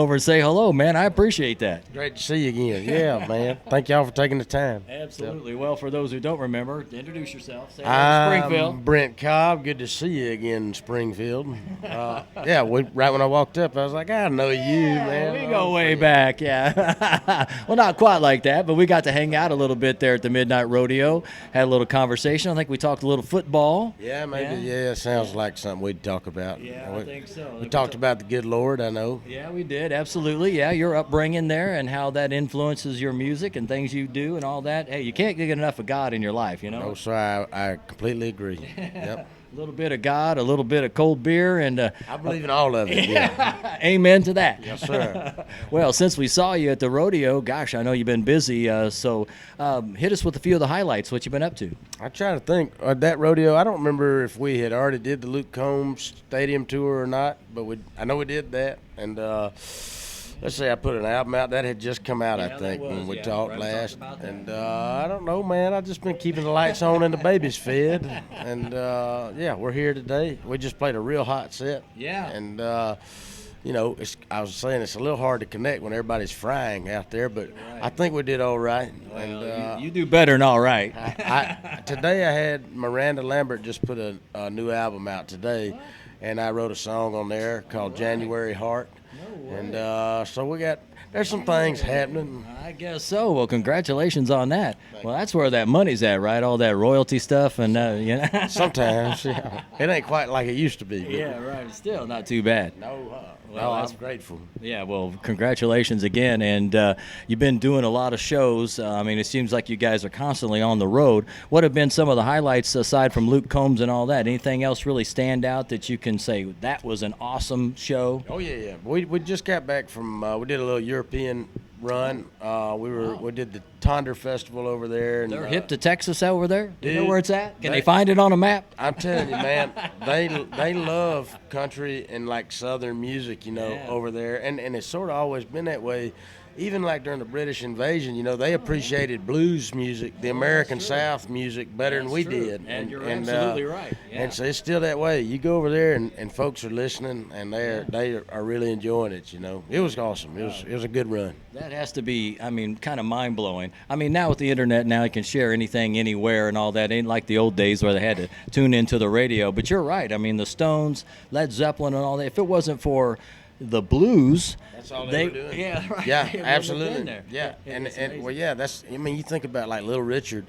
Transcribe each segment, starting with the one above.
over and say hello, man. I appreciate that. Great to see you again. Yeah, man. Thank y'all for taking the time. Absolutely. Well, for those who don't remember, introduce yourself. Say hello to Springfield. I'm Brent Cobb. Good to see you again in Springfield. Right when I walked up, I was like, I know you, man. We go way back, yeah. Well, not quite like that, but we got to hang out a little bit there at the Midnight Rodeo. Had a little conversation. I think we talked a little football. Yeah, maybe. Yeah, sounds like something we'd talk about. Yeah, I think so. We talked about the good Lord, I know. Yeah, we did. Absolutely. Yeah, your upbringing there and how that influences your music and things you do and all that. Hey, you can't get enough of God in your life, you know? No, sir, I completely agree. Yep. A little bit of God, a little bit of cold beer, and I believe in all of it. Yeah. Amen to that. Yes, sir. Well, since we saw you at the rodeo, gosh, I know you've been busy. So hit us with a few of the highlights. What you been up to? I try to think. That rodeo, I don't remember if we had already did the Luke Combs Stadium tour or not, but I know we did that. And let's say I put an album out that had just come out, I think, when we talked last. And I don't know, man. I've just been keeping the lights on and the babies fed. And we're here today. We just played a real hot set. Yeah. And I was saying it's a little hard to connect when everybody's frying out there, but right. I think we did all right. Well, and you do better than all right. Today I had Miranda Lambert just put a new album out today, and I wrote a song on there called January Heart. And so there's some things happening. I guess so. Well, congratulations on that. Well, that's where that money's at, right? All that royalty stuff and, Sometimes, yeah. It ain't quite like it used to be. Yeah, right. Still not too bad. Well, I'm grateful. Yeah, well, congratulations again. And you've been doing a lot of shows. It seems like you guys are constantly on the road. What have been some of the highlights aside from Luke Combs and all that? Anything else really stand out that you can say that was an awesome show? Oh, yeah. We just got back from we did a little European run. We did the Tonder Festival over there. And, they're hip to Texas over there? Do you know where it's at? Can they find it on a map? I'm telling you, man, they love country and like Southern music, over there. And it's sort of always been that way. Even like during the British invasion, they appreciated blues music, the American South music better than we did. And you're absolutely right. Yeah. And so it's still that way. You go over there and folks are listening and they are really enjoying it, It was awesome. It was a good run. That has to be, kind of mind-blowing. Now with the internet, now you can share anything anywhere and all that. Ain't like the old days where they had to tune into the radio. But you're right. The Stones, Led Zeppelin and all that, if it wasn't for the blues, that's all they were doing. Yeah, right. Yeah, absolutely. Yeah, that's. You think about like Little Richard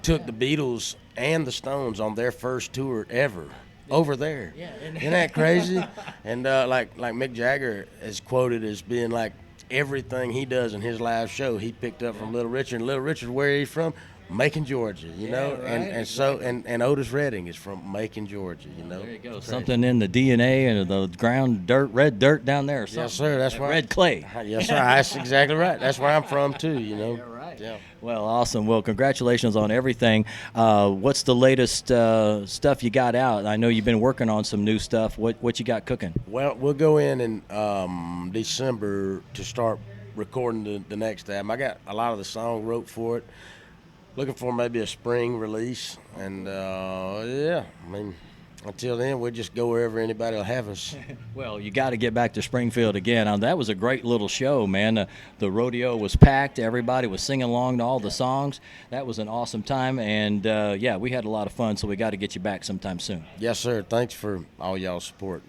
took the Beatles and the Stones on their first tour ever over there. Yeah, isn't that crazy? And like Mick Jagger is quoted as being like everything he does in his live show he picked up from Little Richard. And Little Richard, where are you from? Macon, Georgia, and Otis Redding is from Macon, Georgia, There you go. Something in the DNA and the ground dirt, red dirt down there or something. Yes, sir. That's right. Red clay. Yes, sir. That's exactly right. That's where I'm from, too, Yeah, right. Yeah. Well, awesome. Well, congratulations on everything. What's the latest stuff you got out? I know you've been working on some new stuff. What you got cooking? Well, we'll go in December to start recording the next album. I got a lot of the song wrote for it. Looking for maybe a spring release, and until then, we'll just go wherever anybody will have us. Well, you got to get back to Springfield again. That was a great little show, man. The rodeo was packed. Everybody was singing along to all the songs. That was an awesome time, and we had a lot of fun, so we got to get you back sometime soon. Yes, sir. Thanks for all y'all's support.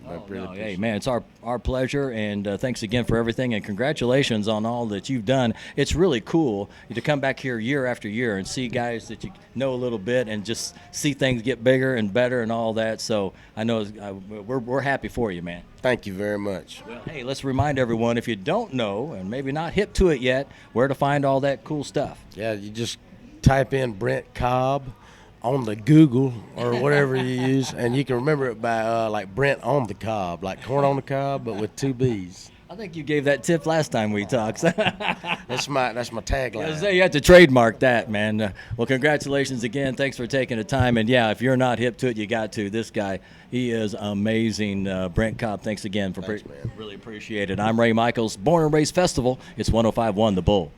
Hey, man, it's our pleasure, and thanks again for everything, and congratulations on all that you've done. It's really cool to come back here year after year and see guys that you know a little bit and just see things get bigger and better and all that. So I know we're happy for you, man. Thank you very much. Well, hey, let's remind everyone, if you don't know and maybe not hip to it yet, where to find all that cool stuff. Yeah, you just type in Brent Cobb on the Google or whatever you use, and you can remember it by like Brent on the Cobb, like corn on the cob, but with 2 B's. I think you gave that tip last time we talked. That's my tagline. You have to trademark that, man. Well, congratulations again. Thanks for taking the time. And, if you're not hip to it, you got to. This guy, he is amazing. Brent Cobb, thanks again. Thanks, man. Really appreciate it. I'm Ray Michaels, Born and Raised Festival. It's 105.1 The Bull.